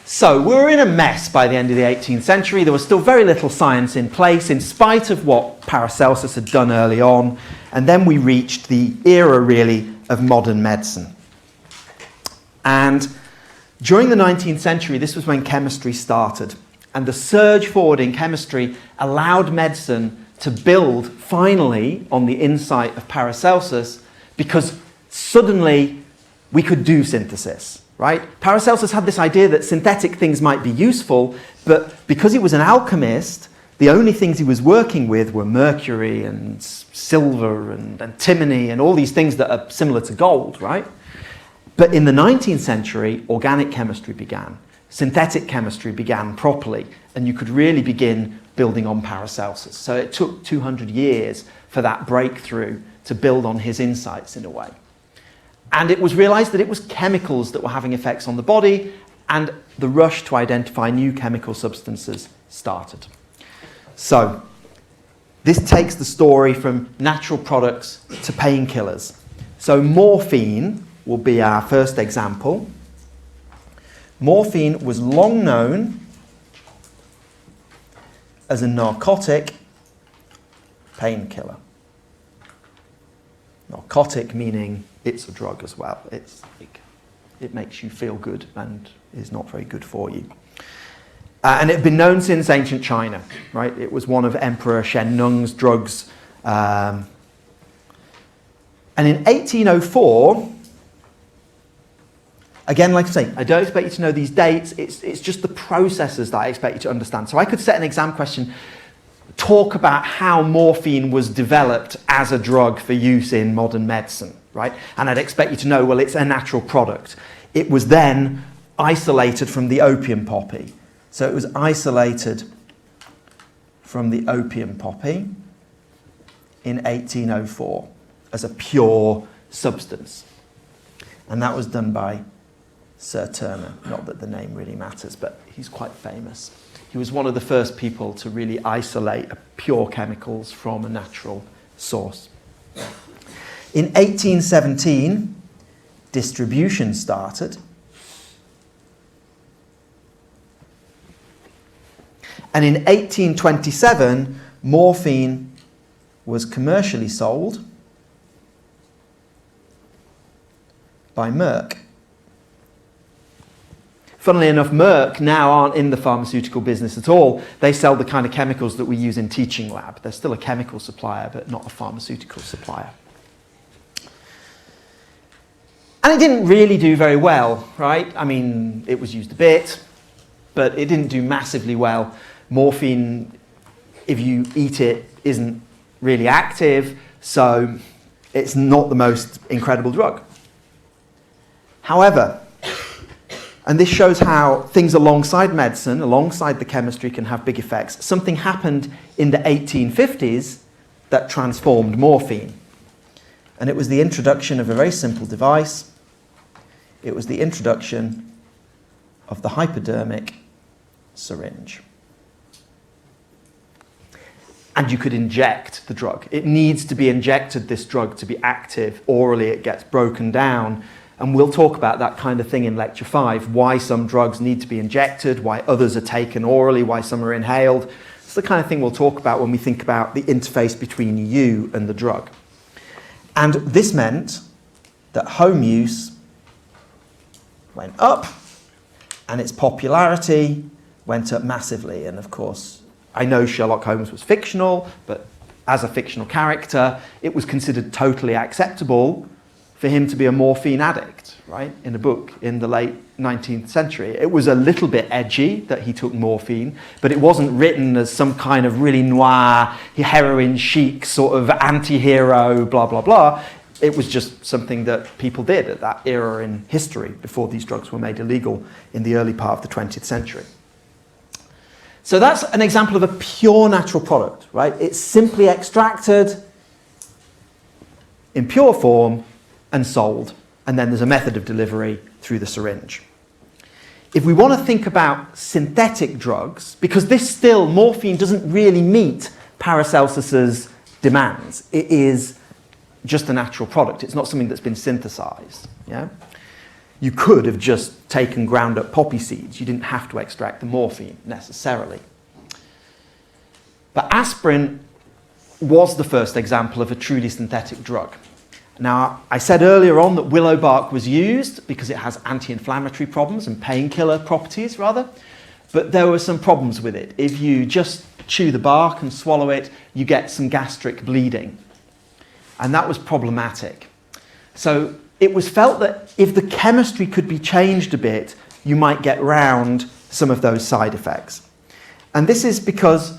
So we were in a mess by the end of the 18th century. There was still very little science in place, in spite of what Paracelsus had done early on. And then we reached the era, really, of modern medicine. And during the 19th century, this was when chemistry started. And the surge forward in chemistry allowed medicine to build, finally, on the insight of Paracelsus, because suddenly we could do synthesis. Right? Paracelsus had this idea that synthetic things might be useful, but because he was an alchemist, the only things he was working with were mercury and silver and antimony and all these things that are similar to gold, right? But in the 19th century, organic chemistry began. Synthetic chemistry began properly, and you could really begin building on Paracelsus. So it took 200 years for that breakthrough to build on his insights in a way. And it was realized that it was chemicals that were having effects on the body, and the rush to identify new chemical substances started. So this takes the story from natural products to painkillers. So morphine will be our first example. Morphine was long known as a narcotic painkiller. Narcotic meaning it's a drug as well. It makes you feel good and is not very good for you. And it had been known since ancient China, right? It was one of Emperor Shen Nung's drugs. And in 1804, again, like I say, I don't expect you to know these dates. It's just the processes that I expect you to understand. So I could set an exam question, talk about how morphine was developed as a drug for use in modern medicine, right? And I'd expect you to know, well, it's a natural product. It was then isolated from the opium poppy. So it was isolated from the opium poppy in 1804 as a pure substance. And that was done by Sir Turner. Not that the name really matters, but he's quite famous. He was one of the first people to really isolate pure chemicals from a natural source. In 1817, distribution started. And in 1827, morphine was commercially sold by Merck. Funnily enough, Merck now aren't in the pharmaceutical business at all. They sell the kind of chemicals that we use in teaching lab. They're still a chemical supplier, but not a pharmaceutical supplier. And it didn't really do very well, right? I mean, it was used a bit, but it didn't do massively well. Morphine, if you eat it, isn't really active, so it's not the most incredible drug. However, and this shows how things alongside medicine, alongside the chemistry, can have big effects. Something happened in the 1850s that transformed morphine. And it was the introduction of a very simple device. It was the introduction of the hypodermic syringe. And you could inject the drug. It needs to be injected, this drug, to be active. Orally, it gets broken down. And we'll talk about that kind of thing in Lecture 5, why some drugs need to be injected, why others are taken orally, why some are inhaled. It's the kind of thing we'll talk about when we think about the interface between you and the drug. And this meant that home use went up, and its popularity went up massively. And of course, I know Sherlock Holmes was fictional, but as a fictional character, it was considered totally acceptable for him to be a morphine addict, right, in a book in the late 19th century. It was a little bit edgy that he took morphine, but it wasn't written as some kind of really noir, heroin chic sort of anti-hero, blah, blah, blah. It was just something that people did at that era in history before these drugs were made illegal in the early part of the 20th century. So that's an example of a pure natural product, right? It's simply extracted in pure form and sold, and then there's a method of delivery through the syringe. If we want to think about synthetic drugs, because this still, morphine doesn't really meet Paracelsus's demands. It is just a natural product. It's not something that's been synthesized. Yeah? you could have just taken ground up poppy seeds. You didn't have to extract the morphine necessarily. But aspirin was the first example of a truly synthetic drug. Now, I said earlier on that willow bark was used because it has anti-inflammatory problems and painkiller properties, rather. But there were some problems with it. If you just chew the bark and swallow it, you get some gastric bleeding. And that was problematic. So it was felt that if the chemistry could be changed a bit, you might get round some of those side effects. And this is because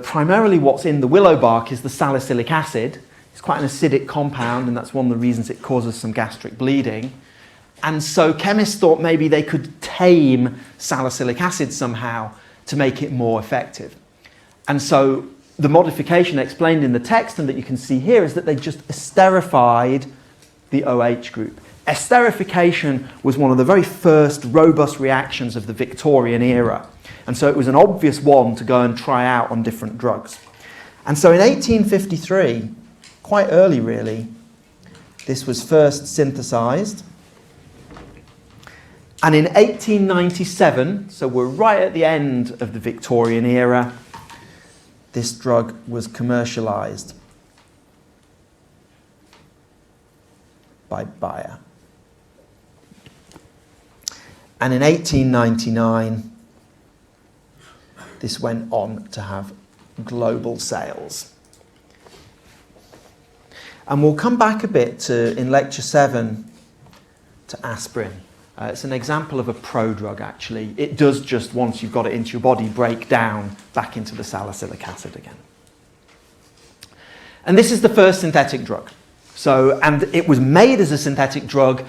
primarily what's in the willow bark is the salicylic acid. It's quite an acidic compound, and that's one of the reasons it causes some gastric bleeding. And so chemists thought maybe they could tame salicylic acid somehow to make it more effective. And so the modification explained in the text and that you can see here is that they just esterified the OH group. Esterification was one of the very first robust reactions of the Victorian era. And so it was an obvious one to go and try out on different drugs. And so in 1853, quite early really, this was first synthesized. And in 1897, so we're right at the end of the Victorian era, this drug was commercialized by Bayer. And in 1899, this went on to have global sales. And we'll come back a bit in lecture 7 to aspirin. It's an example of a prodrug, actually. It does just, once you've got it into your body, break down back into the salicylic acid again. And this is the first synthetic drug. And it was made as a synthetic drug.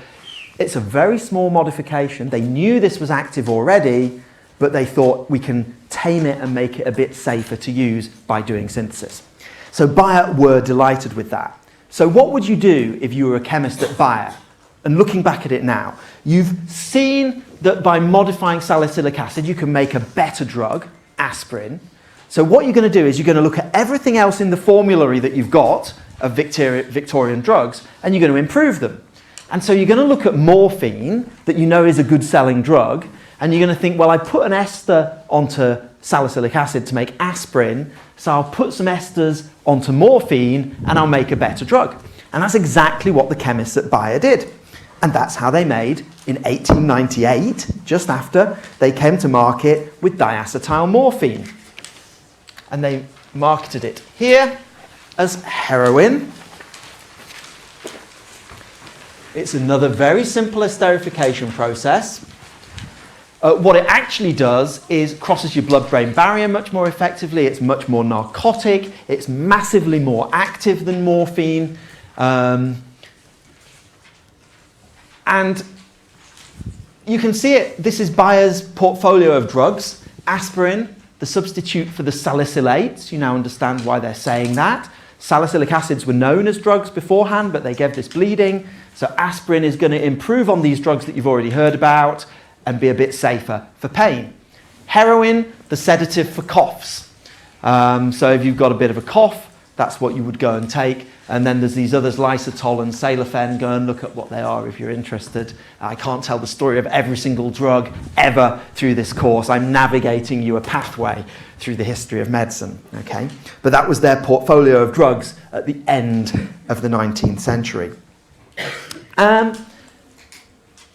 It's a very small modification. They knew this was active already, but they thought we can tame it and make it a bit safer to use by doing synthesis. So Bayer were delighted with that. So what would you do if you were a chemist at Bayer? And looking back at it now, you've seen that by modifying salicylic acid, you can make a better drug, aspirin. So what you're going to do is you're going to look at everything else in the formulary that you've got of Victorian drugs, and you're going to improve them. And so you're going to look at morphine, that you know is a good selling drug, and you're going to think, well, I put an ester onto salicylic acid to make aspirin, so I'll put some esters onto morphine, and I'll make a better drug. And that's exactly what the chemists at Bayer did. And that's how they made, in 1898, just after, they came to market with diacetyl morphine. And they marketed it here as heroin. It's another very simple esterification process. What it actually does is crosses your blood-brain barrier much more effectively. It's much more narcotic. It's massively more active than morphine. And you can see it. This is Bayer's portfolio of drugs. Aspirin, the substitute for the salicylates. You now understand why they're saying that. Salicylic acids were known as drugs beforehand, but they gave this bleeding. So aspirin is going to improve on these drugs that you've already heard about and be a bit safer for pain. Heroin, the sedative for coughs. So if you've got a bit of a cough, that's what you would go and take. And then there's these others, lysotol and Salofen. Go and look at what they are if you're interested. I can't tell the story of every single drug ever through this course. I'm navigating you a pathway through the history of medicine, okay? But that was their portfolio of drugs at the end of the 19th century.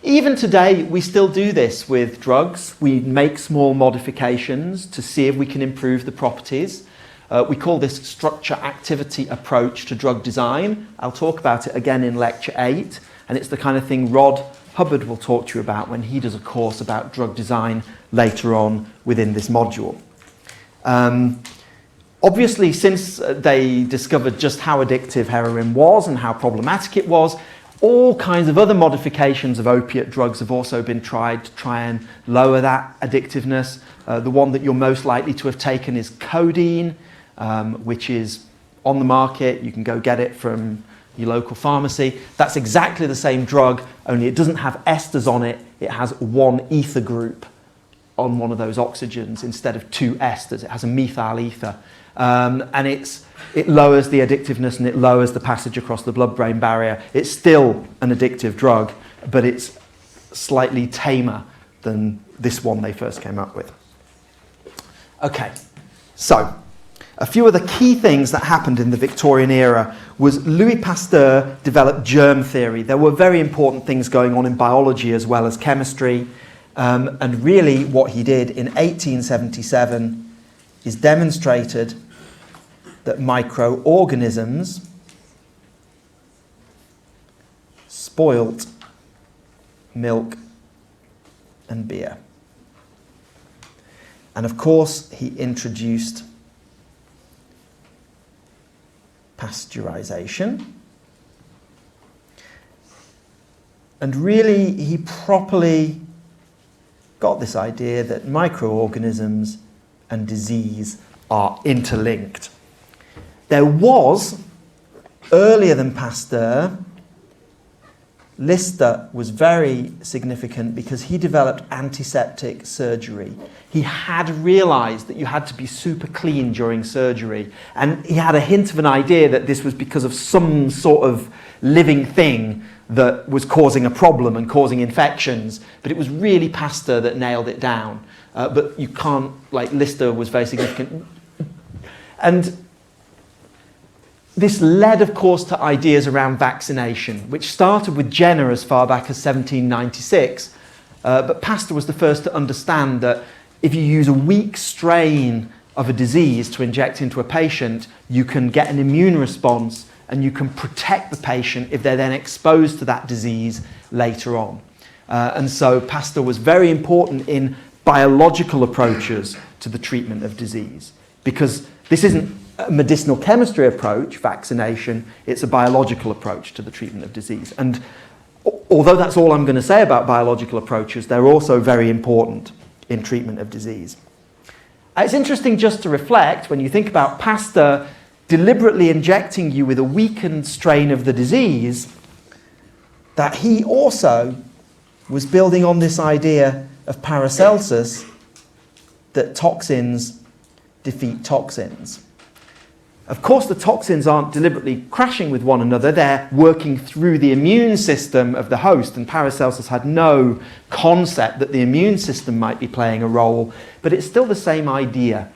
Even today, we still do this with drugs. We make small modifications to see if we can improve the properties. We call this structure-activity approach to drug design. I'll talk about it again in lecture 8, and it's the kind of thing Rod Hubbard will talk to you about when he does a course about drug design later on within this module. Obviously, since they discovered just how addictive heroin was and how problematic it was, all kinds of other modifications of opiate drugs have also been tried to try and lower that addictiveness. The one that you're most likely to have taken is codeine, which is on the market. You can go get it from your local pharmacy. That's exactly the same drug, only it doesn't have esters on it. It has one ether group on one of those oxygens instead of two esters. It has a methyl ether. And it lowers the addictiveness and it lowers the passage across the blood-brain barrier. It's still an addictive drug, but it's slightly tamer than this one they first came up with. Okay, so a few of the key things that happened in the Victorian era was Louis Pasteur developed germ theory. There were very important things going on in biology as well as chemistry. And really what he did in 1877 is demonstrated that microorganisms spoilt milk and beer. And of course, he introduced pasteurization. And really, he properly got this idea that microorganisms and disease are interlinked. There was, earlier than Pasteur, Lister was very significant because he developed antiseptic surgery. He had realized that you had to be super clean during surgery, and he had a hint of an idea that this was because of some sort of living thing that was causing a problem and causing infections, but it was really Pasteur that nailed it down. But you can't, like, Lister was very significant. And this led, of course, to ideas around vaccination, which started with Jenner as far back as 1796. But Pasteur was the first to understand that if you use a weak strain of a disease to inject into a patient, you can get an immune response and you can protect the patient if they're then exposed to that disease later on. And so Pasteur was very important in biological approaches to the treatment of disease, because this isn't a medicinal chemistry approach, vaccination, it's a biological approach to the treatment of disease. And although that's all I'm going to say about biological approaches, they're also very important in treatment of disease. It's interesting just to reflect, when you think about Pasteur deliberately injecting you with a weakened strain of the disease, that he also was building on this idea of Paracelsus, that toxins defeat toxins. Of course, the toxins aren't deliberately crashing with one another, they're working through the immune system of the host, and Paracelsus had no concept that the immune system might be playing a role, but it's still the same idea.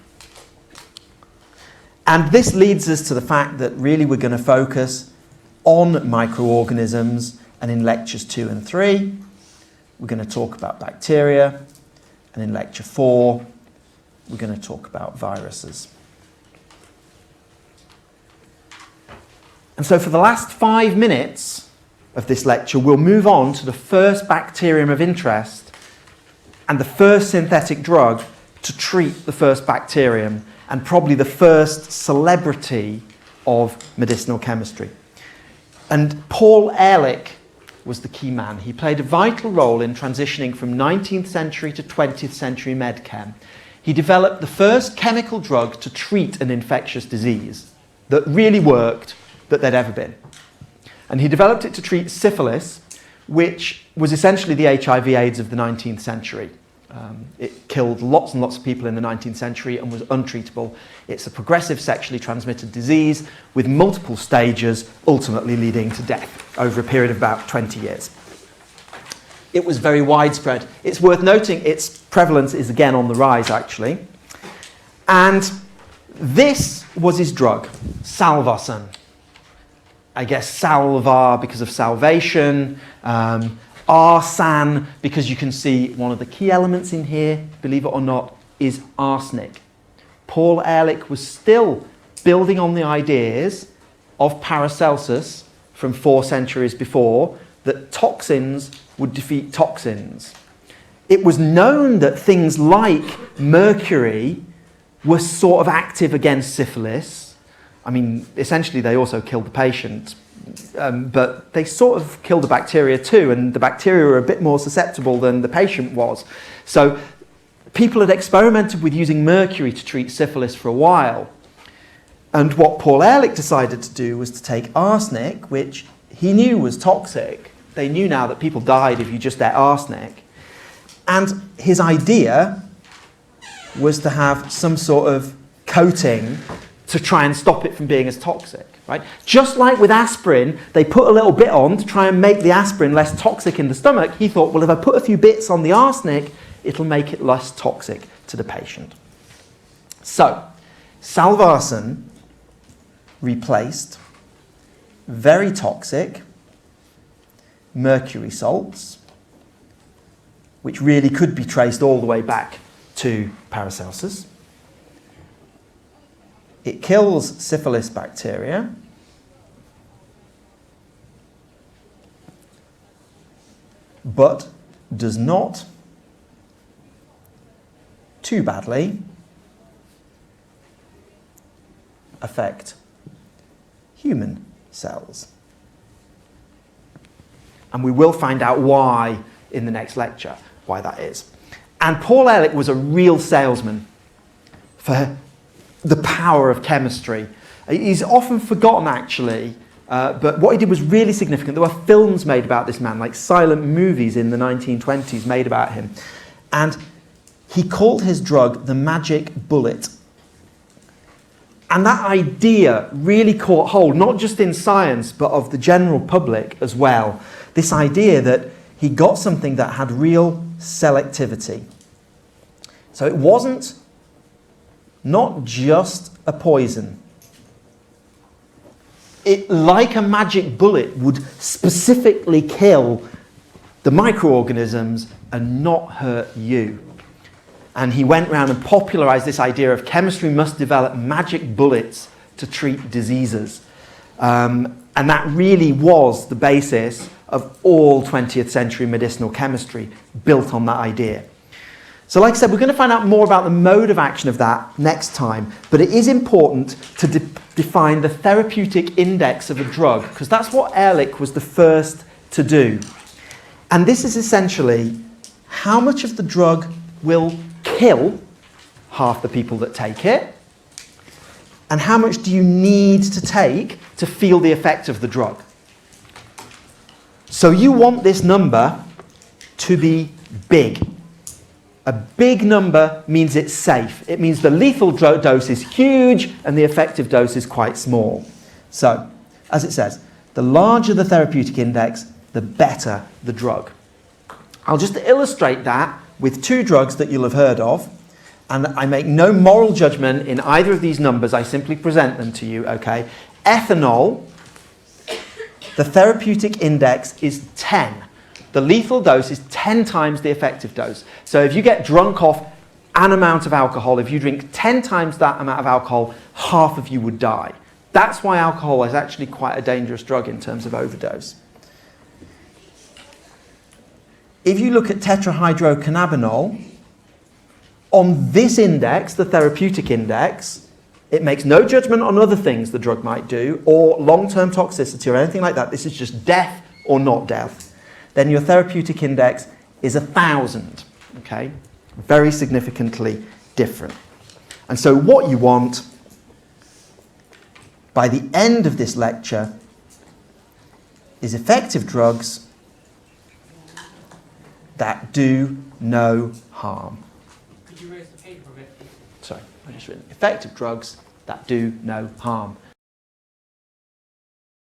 And this leads us to the fact that really we're going to focus on microorganisms, and in lectures 2 and 3, we're going to talk about bacteria, and in lecture 4, we're going to talk about viruses. And so for the last 5 minutes of this lecture, we'll move on to the first bacterium of interest and the first synthetic drug to treat the first bacterium, and probably the first celebrity of medicinal chemistry. And Paul Ehrlich was the key man. He played a vital role in transitioning from 19th century to 20th century medchem. He developed the first chemical drug to treat an infectious disease that really worked, that there'd ever been. And he developed it to treat syphilis, which was essentially the HIV/AIDS of the 19th century. It killed lots and lots of people in the 19th century and was untreatable. It's a progressive sexually transmitted disease with multiple stages, ultimately leading to death over a period of about 20 years. It was very widespread. It's worth noting its prevalence is again on the rise, actually. And this was his drug, salvarsan. I guess salva because of salvation, arsan because you can see one of the key elements in here, believe it or not, is arsenic. Paul Ehrlich was still building on the ideas of Paracelsus from 4 centuries before, that toxins would defeat toxins. It was known that things like mercury were sort of active against syphilis. I mean, essentially they also killed the patient, but they sort of killed the bacteria too, and the bacteria were a bit more susceptible than the patient was. So people had experimented with using mercury to treat syphilis for a while. And what Paul Ehrlich decided to do was to take arsenic, which he knew was toxic. They knew now that people died if you just ate arsenic. And his idea was to have some sort of coating to try and stop it from being as toxic, right? Just like with aspirin, they put a little bit on to try and make the aspirin less toxic in the stomach. He thought, well, if I put a few bits on the arsenic, it'll make it less toxic to the patient. So, Salvarsan replaced very toxic mercury salts, which really could be traced all the way back to Paracelsus. It kills syphilis bacteria. But does not too badly affect human cells. And we will find out why in the next lecture, why that is. And Paul Ehrlich was a real salesman for the power of chemistry. He's often forgotten, actually, but what he did was really significant. There were films made about this man, like silent movies in the 1920s made about him. And he called his drug the magic bullet. And that idea really caught hold, not just in science, but of the general public as well. This idea that he got something that had real selectivity. So it wasn't not just a poison. It, like a magic bullet, would specifically kill the microorganisms and not hurt you. And he went around and popularized this idea of chemistry must develop magic bullets to treat diseases. And that really was the basis of all 20th century medicinal chemistry, built on that idea. So like I said, we're going to find out more about the mode of action of that next time, but it is important to define the therapeutic index of a drug, because that's what Ehrlich was the first to do. And this is essentially how much of the drug will kill half the people that take it, and how much do you need to take to feel the effect of the drug. So you want this number to be big. A big number means it's safe. It means the lethal dose is huge and the effective dose is quite small. So, as it says, the larger the therapeutic index, the better the drug. I'll just illustrate that with two drugs that you'll have heard of, and I make no moral judgment in either of these numbers. I simply present them to you, okay? Ethanol, the therapeutic index is 10. The lethal dose is 10 times the effective dose. So if you get drunk off an amount of alcohol, if you drink 10 times that amount of alcohol, half of you would die. That's why alcohol is actually quite a dangerous drug in terms of overdose. If you look at tetrahydrocannabinol, on this index, the therapeutic index, it makes no judgment on other things the drug might do, or long-term toxicity or anything like that. This is just death or not death. Then your therapeutic index is 1,000, okay? Very significantly different. And so what you want by the end of this lecture is effective drugs that do no harm. Could you raise the paper a bit? Sorry, I just written effective drugs that do no harm.